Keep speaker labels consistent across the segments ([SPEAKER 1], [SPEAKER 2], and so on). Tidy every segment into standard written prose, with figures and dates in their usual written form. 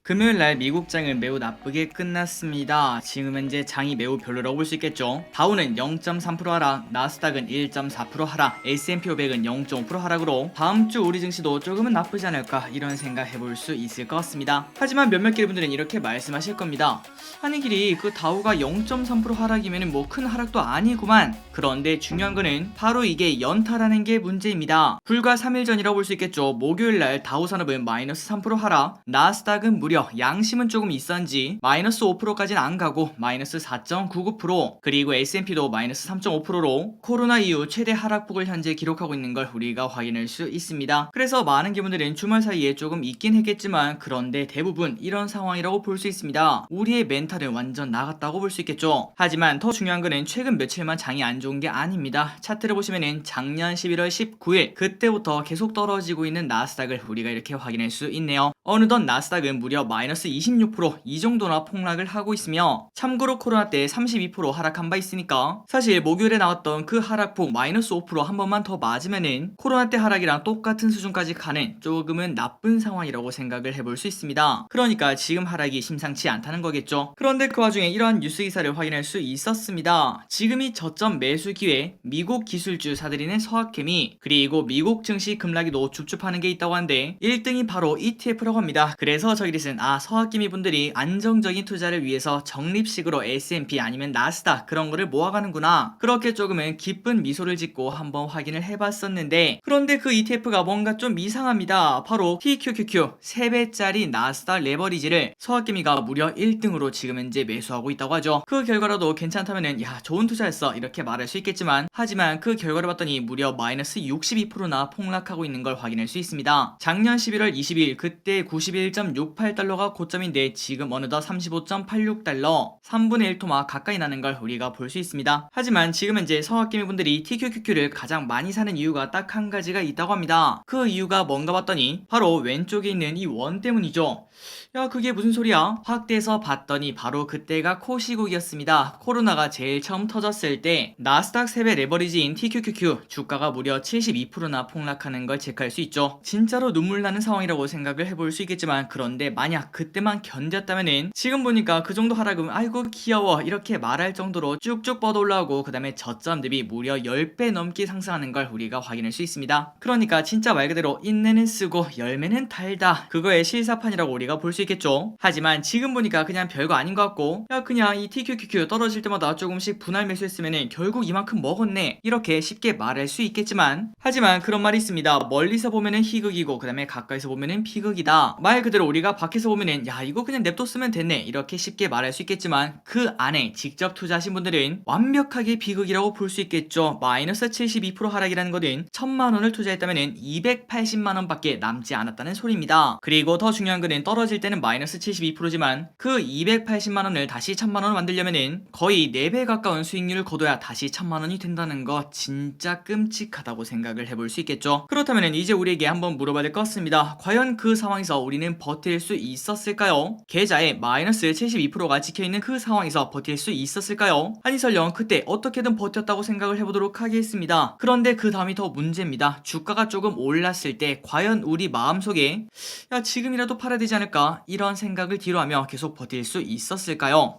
[SPEAKER 1] 금요일날 미국장은 매우 나쁘게 끝났습니다. 지금 현재 장이 매우 별로라고 볼 수 있겠죠. 다우는 0.3% 하락, 나스닥은 1.4% 하락, S&P 500은 0.5% 하락으로 다음 주 우리 증시도 조금은 나쁘지 않을까 이런 생각 해볼 수 있을 것 같습니다. 하지만 몇몇 분들은 이렇게 말씀하실 겁니다. 아니 길이 그 다우가 0.3% 하락이면 뭐 큰 하락도 아니구만. 그런데 중요한 거는 바로 이게 연타라는 게 문제입니다. 불과 3일 전이라고 볼 수 있겠죠. 목요일날 다우산업은 마이너스 3% 하락, 나스닥은 무려 양심은 조금 있었는지 마이너스 5%까지는 안 가고 마이너스 4.99%, 그리고 S&P도 마이너스 3.5%로 코로나 이후 최대 하락폭을 현재 기록하고 있는 걸 우리가 확인할 수 있습니다. 그래서 많은 분들은 주말 사이에 조금 있긴 했겠지만 그런데 대부분 이런 상황이라고 볼 수 있습니다. 우리의 멘탈은 완전 나갔다고 볼 수 있겠죠. 하지만 더 중요한 거는 최근 며칠만 장이 안 좋은 게 아닙니다. 차트를 보시면은 작년 11월 19일 그때부터 계속 떨어지고 있는 나스닥을 우리가 이렇게 확인할 수 있네요. 어느덧 나스닥은 무려 마이너스 26%이 정도나 폭락을 하고 있으며, 참고로 코로나 때 32% 하락한 바 있으니까 사실 목요일에 나왔던 그 하락폭 마이너스 5%한 번만 더 맞으면은 코로나 때 하락이랑 똑같은 수준까지 가는 조금은 나쁜 상황이라고 생각을 해볼 수 있습니다. 그러니까 지금 하락이 심상치 않다는 거겠죠. 그런데 그 와중에 이러한 뉴스 기사를 확인할 수 있었습니다. 지금이 저점 매수 기회, 미국 기술주 사들이는 서학케미, 그리고 미국 증시 급락이도 줍줍하는 게 있다고 하는데 1등이 바로 ETF라고 합니다. 그래서 저기릿은 서학케미 분들이 안정적인 투자를 위해서 적립식으로 S&P 아니면 나스닥 그런 거를 모아가는구나, 그렇게 조금은 기쁜 미소를 짓고 한번 확인을 해봤었는데, 그런데 그 ETF가 뭔가 좀 이상합니다. 바로 TQQQ 3배짜리 나스닥 레버리지를 서학케미가 무려 1등으로 지금 현재 매수하고 있다고 하죠. 그 결과라도 괜찮다면은 야 좋은 투자였어 이렇게 말할 수 있겠지만, 하지만 그 결과를 봤더니 무려 마이너스 62%나 폭락하고 있는 걸 확인할 수 있습니다. 작년 11월 20일 그때 91.68달러가 고점인데 지금 어느덧 35.86달러, 3분의 1토막 가까이 나는 걸 우리가 볼 수 있습니다. 하지만 지금 현재 서학개미 분들이 TQQQ를 가장 많이 사는 이유가 딱 한 가지가 있다고 합니다. 그 이유가 뭔가 봤더니 바로 왼쪽에 있는 이 원 때문이죠. 야 그게 무슨 소리야? 확대해서 봤더니 바로 그때가 코시국이었습니다. 코로나가 제일 처음 터졌을 때 나스닥 3배 레버리지인 TQQQ 주가가 무려 72%나 폭락하는 걸 체크할 수 있죠. 진짜로 눈물 나는 상황이라고 생각을 해볼 수 있겠지만, 그런데 만약 그때만 견뎠다면은 지금 보니까 그 정도 하락은 아이고 귀여워 이렇게 말할 정도로 쭉쭉 뻗어 올라오고, 그 다음에 저점 대비 무려 10배 넘게 상승하는 걸 우리가 확인할 수 있습니다. 그러니까 진짜 말 그대로 인내는 쓰고 열매는 달다, 그거의 실사판이라고 우리가 볼 수 있겠죠. 하지만 지금 보니까 그냥 별거 아닌 것 같고, 야 그냥 이 TQQQ 떨어질 때마다 조금씩 분할 매수했으면은 결국 이만큼 먹었네 이렇게 쉽게 말할 수 있겠지만, 하지만 그런 말이 있습니다. 멀리서 보면은 희극이고 그 다음에 가까이서 보면은 비극이다. 말 그대로 우리가 밖에서 보면은 야 이거 그냥 냅뒀으면 됐네 이렇게 쉽게 말할 수 있겠지만, 그 안에 직접 투자하신 분들은 완벽하게 비극이라고 볼 수 있겠죠. 마이너스 72% 하락이라는 것은 1000만원을 투자했다면은 280만원 밖에 남지 않았다는 소리입니다. 그리고 더 중요한 거는 떨어질 때는 마이너스 72%지만 그 280만원을 다시 1000만원을 만들려면은 거의 4배 가까운 수익률을 거둬야 다시 1000만원이 된다는 거 진짜 끔찍하다고 생각을 해볼 수 있겠죠. 그렇다면 이제 우리에게 한번 물어봐야 될 것 같습니다. 과연 그 상황에서 우리는 버틸 수 있었을까요? 계좌에 마이너스 72%가 찍혀있는 그 상황에서 버틸 수 있었을까요? 아니 설령 그때 어떻게든 버텼다고 생각을 해보도록 하겠습니다. 그런데 그 다음이 더 문제입니다. 주가가 조금 올랐을 때 과연 우리 마음속에 야 지금이라도 팔아야 되지 않을까 이런 생각을 뒤로하며 계속 버틸 수 있었을까요?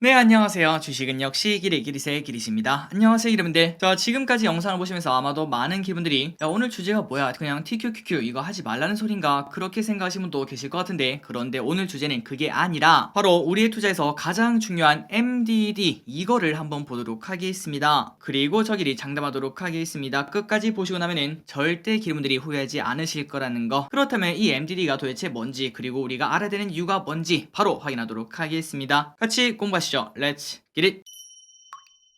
[SPEAKER 1] 네 안녕하세요. 주식은 역시 기리기리세 기리십니다. 안녕하세요 여러분들. 자 지금까지 영상을 보시면서 아마도 많은 분들이 야 오늘 주제가 뭐야 그냥 TQQQ 이거 하지 말라는 소린가 그렇게 생각하시는 분도 계실 것 같은데, 그런데 오늘 주제는 그게 아니라 바로 우리의 투자에서 가장 중요한 MDD 이거를 한번 보도록 하겠습니다. 그리고 저기를 장담하도록 하겠습니다. 끝까지 보시고 나면은 절대 기분들이 후회하지 않으실 거라는 거. 그렇다면 이 MDD가 도대체 뭔지, 그리고 우리가 알아야 되는 이유가 뭔지 바로 확인하도록 하겠습니다. 같이 공부하시죠. Let's get it!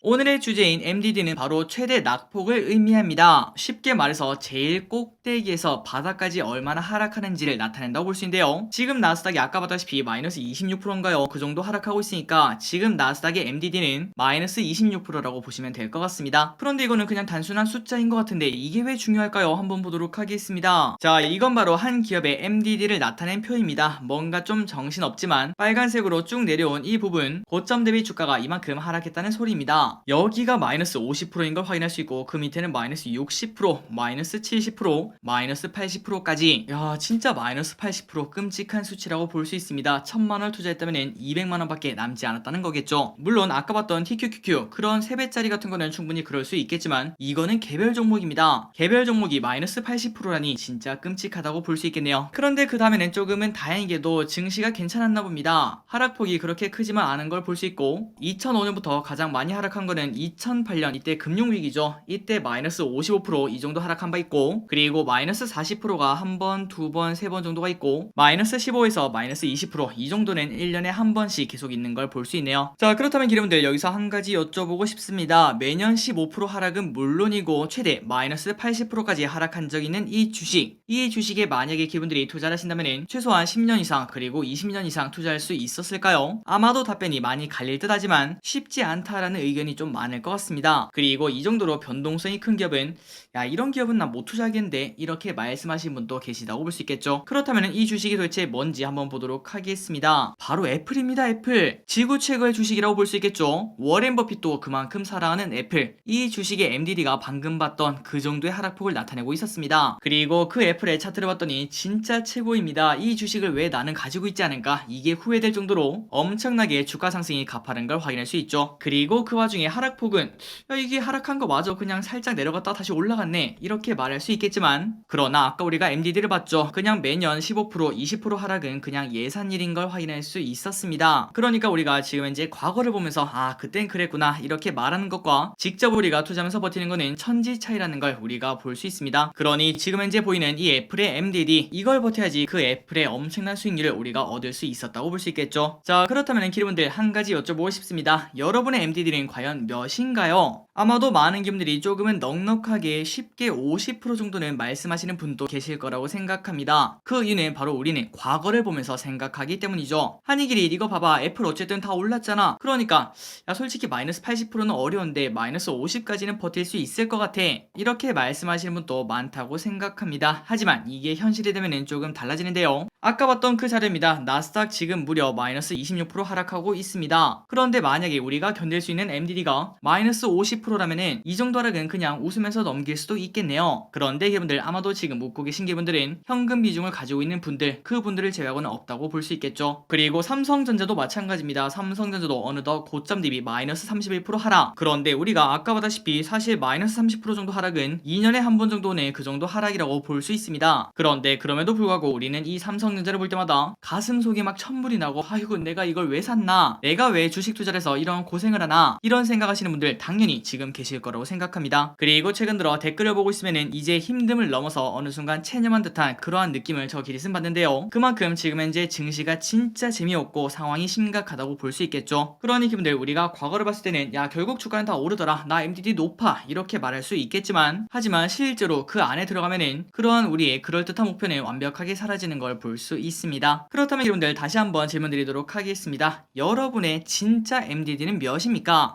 [SPEAKER 1] 오늘의 주제인 MDD는 바로 최대 낙폭을 의미합니다. 쉽게 말해서 제일 꼭대기에서 바닥까지 얼마나 하락하는지를 나타낸다고 볼 수 있는데요. 지금 나스닥이 아까 봤다시피 마이너스 26%인가요? 그 정도 하락하고 있으니까 지금 나스닥의 MDD는 마이너스 26%라고 보시면 될 것 같습니다. 그런데 이거는 그냥 단순한 숫자인 것 같은데 이게 왜 중요할까요? 한번 보도록 하겠습니다. 자, 이건 바로 한 기업의 MDD를 나타낸 표입니다. 뭔가 좀 정신없지만 빨간색으로 쭉 내려온 이 부분, 고점 대비 주가가 이만큼 하락했다는 소리입니다. 여기가 마이너스 50%인 걸 확인할 수 있고 그 밑에는 마이너스 60%, 마이너스 70%, 마이너스 80%까지. 야, 진짜 마이너스 80% 끔찍한 수치라고 볼 수 있습니다. 1000만원을 투자했다면 200만원밖에 남지 않았다는 거겠죠. 물론 아까 봤던 TQQQ 그런 3배짜리 같은 거는 충분히 그럴 수 있겠지만 이거는 개별 종목입니다. 개별 종목이 마이너스 80%라니 진짜 끔찍하다고 볼 수 있겠네요. 그런데 그 다음에는 조금은 다행히도 증시가 괜찮았나 봅니다. 하락폭이 그렇게 크지만 않은 걸 볼 수 있고 2005년부터 가장 많이 하락한 거는 2008년 이때 금융위기죠. 이때 마이너스 55% 이 정도 하락한 바 있고, 그리고 마이너스 40%가 한 번, 두 번, 세 번 정도가 있고, 마이너스 15에서 마이너스 20% 이 정도는 1년에 한 번씩 계속 있는 걸 볼 수 있네요. 자, 그렇다면 기름분들 여기서 한 가지 여쭤보고 싶습니다. 매년 15% 하락은 물론이고 최대 마이너스 80%까지 하락한 적 있는 이 주식에 만약에 기분들이 투자를 하신다면 최소한 10년 이상 그리고 20년 이상 투자할 수 있었을까요? 아마도 답변이 많이 갈릴 듯 하지만 쉽지 않다라는 의견이 좀 많을 것 같습니다. 그리고 이 정도로 변동성이 큰 기업은 야, 이런 기업은 나 못 투자하겠는데 이렇게 말씀하신 분도 계시다고 볼 수 있겠죠. 그렇다면 이 주식이 도대체 뭔지 한번 보도록 하겠습니다. 바로 애플입니다. 애플. 지구 최고의 주식이라고 볼 수 있겠죠. 워렌 버핏도 그만큼 사랑하는 애플. 이 주식의 MDD가 방금 봤던 그 정도의 하락폭을 나타내고 있었습니다. 그리고 그 애플의 차트를 봤더니 진짜 최고입니다. 이 주식을 왜 나는 가지고 있지 않은가, 이게 후회될 정도로 엄청나게 주가 상승이 가파른 걸 확인할 수 있죠. 그리고 그 와중에 하락폭은 야, 이게 하락한 거 맞아, 그냥 살짝 내려갔다 다시 올라갔네, 이렇게 말할 수 있겠지만, 그러나 아까 우리가 MDD를 봤죠. 그냥 매년 15%, 20% 하락은 그냥 예산일인 걸 확인할 수 있었습니다. 그러니까 우리가 지금 현재 과거를 보면서 아, 그땐 그랬구나 이렇게 말하는 것과 직접 우리가 투자하면서 버티는 거는 천지 차이라는 걸 우리가 볼 수 있습니다. 그러니 지금 현재 보이는 이 애플의 MDD, 이걸 버텨야지 그 애플의 엄청난 수익률을 우리가 얻을 수 있었다고 볼 수 있겠죠. 자, 그렇다면 기름분들 한 가지 여쭤보고 싶습니다. 여러분의 MDD는 과연 몇인가요? 아마도 많은 기업들이 조금은 넉넉하게 쉽게 50% 정도는 말씀하시는 분도 계실 거라고 생각합니다. 그 이유는 바로 우리는 과거를 보면서 생각하기 때문이죠. 한이길이 이거 봐봐, 애플 어쨌든 다 올랐잖아. 그러니까 야, 솔직히 마이너스 80%는 어려운데 마이너스 50까지는 버틸 수 있을 것 같아, 이렇게 말씀하시는 분도 많다고 생각합니다. 하지만 이게 현실이 되면 조금 달라지는데요. 아까 봤던 그 자료입니다. 나스닥 지금 무려 마이너스 26% 하락하고 있습니다. 그런데 만약에 우리가 견딜 수 있는 MDD가 마이너스 50%라면은 이 정도 하락은 그냥 웃으면서 넘길 수도 있겠네요. 그런데 여러분들 아마도 지금 묻고 계신 분들은 현금 비중을 가지고 있는 분들, 그분들을 제외하고는 없다고 볼 수 있겠죠. 그리고 삼성전자도 마찬가지입니다. 삼성전자도 어느덧 고점 대비 마이너스 31% 하락. 그런데 우리가 아까 보다시피 사실 마이너스 30% 정도 하락은 2년에 한 번 정도는 그 정도 하락이라고 볼 수 있습니다. 그런데 그럼에도 불구하고 우리는 이 삼성전자를 볼 때마다 가슴 속에 막 천불이 나고, 아이고 내가 이걸 왜 샀나, 내가 왜 주식 투자를 해서 이런 고생을 하나, 이런 생각하시는 분들 당연히 지금 계실 거라고 생각합니다. 그리고 최근 들어 댓글을 보고 있으면은 이제 힘듦을 넘어서 어느 순간 체념한 듯한 그러한 느낌을 저 기리슨 받는데요. 그만큼 지금 현재 증시가 진짜 재미없고 상황이 심각하다고 볼 수 있겠죠. 그러니 기분들 우리가 과거를 봤을 때는 야, 결국 주가는 다 오르더라, 나 MDD 높아, 이렇게 말할 수 있겠지만, 하지만 실제로 그 안에 들어가면은 그러한 우리의 그럴듯한 목표는 완벽하게 사라지는 걸 볼 수 있습니다. 그렇다면 여러분들 다시 한번 질문 드리도록 하겠습니다. 여러분의 진짜 MDD는 몇입니까?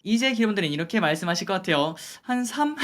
[SPEAKER 1] 이제 기분들은 이렇게 말씀하실 것 같아요. 한 3?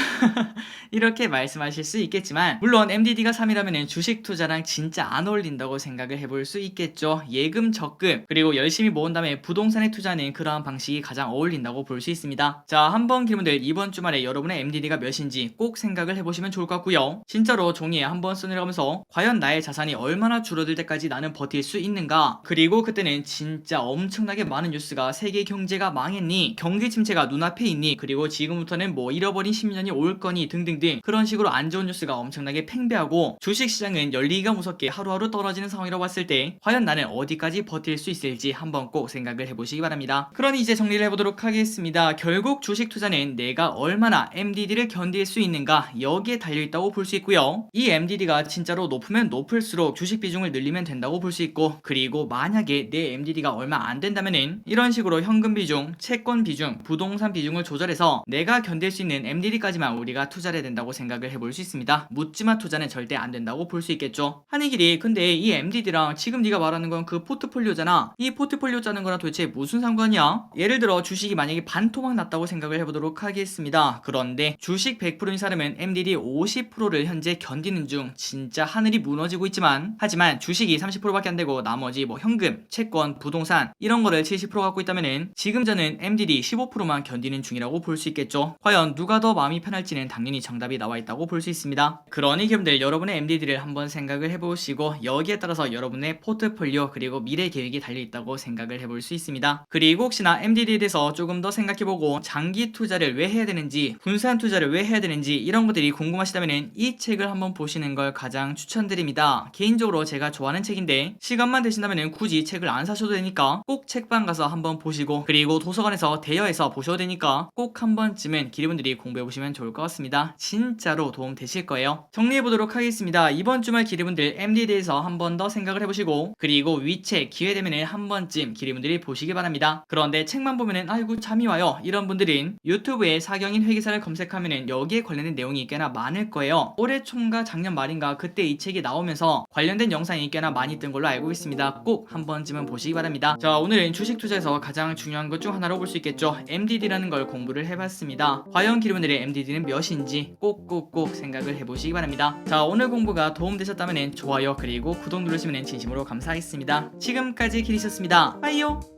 [SPEAKER 1] 이렇게 말씀하실 수 있겠지만, 물론 MDD가 3이라면 주식 투자랑 진짜 안 어울린다고 생각을 해볼 수 있겠죠. 예금 적금 그리고 열심히 모은 다음에 부동산에 투자하는 그러한 방식이 가장 어울린다고 볼 수 있습니다. 자, 한번 기분들 이번 주말에 여러분의 MDD가 몇인지 꼭 생각을 해보시면 좋을 것 같고요. 진짜로 종이에 한번 써내려가면서 과연 나의 자산이 얼마나 줄어들 때까지 나는 버틸 수 있는가, 그리고 그때는 진짜 엄청나게 많은 뉴스가 세계 경제가 망했니, 경기 침체 가 눈앞에 있니, 그리고 지금부터는 뭐 잃어버린 10년이 올 거니 등등등 그런 식으로 안 좋은 뉴스가 엄청나게 팽배하고 주식시장은 열리기가 무섭게 하루하루 떨어지는 상황이라고 봤을 때 과연 나는 어디까지 버틸 수 있을지 한번 꼭 생각을 해보시기 바랍니다. 그러니 이제 정리를 해보도록 하겠습니다. 결국 주식 투자는 내가 얼마나 MDD를 견딜 수 있는가, 여기에 달려있다고 볼 수 있고요. 이 MDD가 진짜로 높으면 높을수록 주식 비중을 늘리면 된다고 볼 수 있고, 그리고 만약에 내 MDD가 얼마 안 된다면은 이런 식으로 현금 비중, 채권 비중, 부동산 비중을 조절해서 내가 견딜 수 있는 MDD까지만 우리가 투자를 해야 된다고 생각을 해볼 수 있습니다. 묻지마 투자는 절대 안 된다고 볼 수 있겠죠. 한이길이 근데 이 MDD랑 지금 네가 말하는 건 그 포트폴리오잖아, 이 포트폴리오 짜는 거랑 도대체 무슨 상관이야? 예를 들어 주식이 만약에 반토막 났다고 생각을 해보도록 하겠습니다. 그런데 주식 100%인 사람은 MDD 50%를 현재 견디는 중 진짜 하늘이 무너지고 있지만, 하지만 주식이 30%밖에 안 되고 나머지 뭐 현금, 채권, 부동산 이런 거를 70% 갖고 있다면은 지금 저는 MDD 15%만 정도만 견디는 중이라고 볼 수 있겠죠. 과연 누가 더 마음이 편할지는 당연히 정답이 나와 있다고 볼 수 있습니다. 그러니 여러분들 여러분의 MDD를 한번 생각을 해보시고 여기에 따라서 여러분의 포트폴리오 그리고 미래 계획이 달려있다고 생각을 해볼 수 있습니다. 그리고 혹시나 MDD에 대해서 조금 더 생각해보고 장기 투자를 왜 해야 되는지 분산 투자를 왜 해야 되는지 이런 것들이 궁금하시다면 이 책을 한번 보시는 걸 가장 추천드립니다. 개인적으로 제가 좋아하는 책인데 시간만 되신다면 굳이 책을 안 사셔도 되니까 꼭 책방 가서 한번 보시고 그리고 도서관에서 대여해서 보셔도 되니까 꼭 한 번쯤은 기리분들이 공부해보시면 좋을 것 같습니다. 진짜로 도움 되실 거예요. 정리해보도록 하겠습니다. 이번 주말 기리분들 MD에 대해서 한 번 더 생각을 해보시고 그리고 위책 기회되면 한 번쯤 기리분들이 보시기 바랍니다. 그런데 책만 보면은 아이고 잠이 와요 이런 분들은 유튜브에 사경인 회계사를 검색하면은 여기에 관련된 내용이 꽤나 많을 거예요. 올해 총과 작년 말인가 그때 이 책이 나오면서 관련된 영상이 꽤나 많이 뜬 걸로 알고 있습니다. 꼭 한 번쯤은 보시기 바랍니다. 자, 오늘은 주식 투자에서 가장 중요한 것 중 하나로 볼 수 있겠죠. MDD라는 걸 공부를 해봤습니다. 과연 기리분들의 MDD는 몇인지 꼭꼭꼭 생각을 해보시기 바랍니다. 자, 오늘 공부가 도움되셨다면 좋아요 그리고 구독 누르시면 진심으로 감사하겠습니다. 지금까지 기리셨습니다. 빠이요.